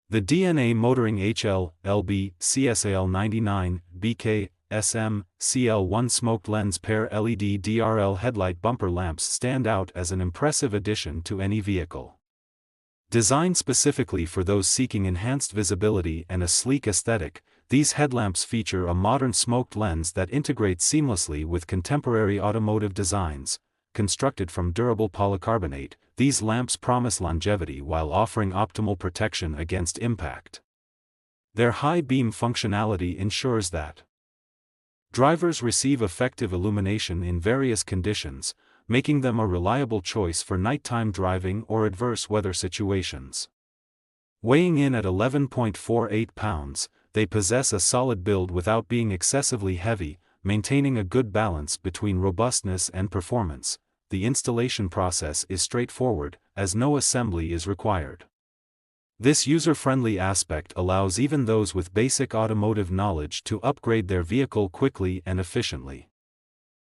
The DNA Motoring HL-LB-CSIL99-BK-SM-CL1 smoked lens pair LED DRL headlight bumper lamps stand out as an impressive addition to any vehicle. Designed specifically for those seeking enhanced visibility and a sleek aesthetic, these headlamps feature a modern smoked lens that integrates seamlessly with contemporary automotive designs. Constructed from durable polycarbonate, these lamps promise longevity while offering optimal protection against impact. Their high beam functionality ensures that drivers receive effective illumination in various conditions, making them a reliable choice for nighttime driving or adverse weather situations. Weighing in at 11.48 pounds, they possess a solid build without being excessively heavy, maintaining a good balance between robustness and performance. The installation process is straightforward, as no assembly is required. This user-friendly aspect allows even those with basic automotive knowledge to upgrade their vehicle quickly and efficiently.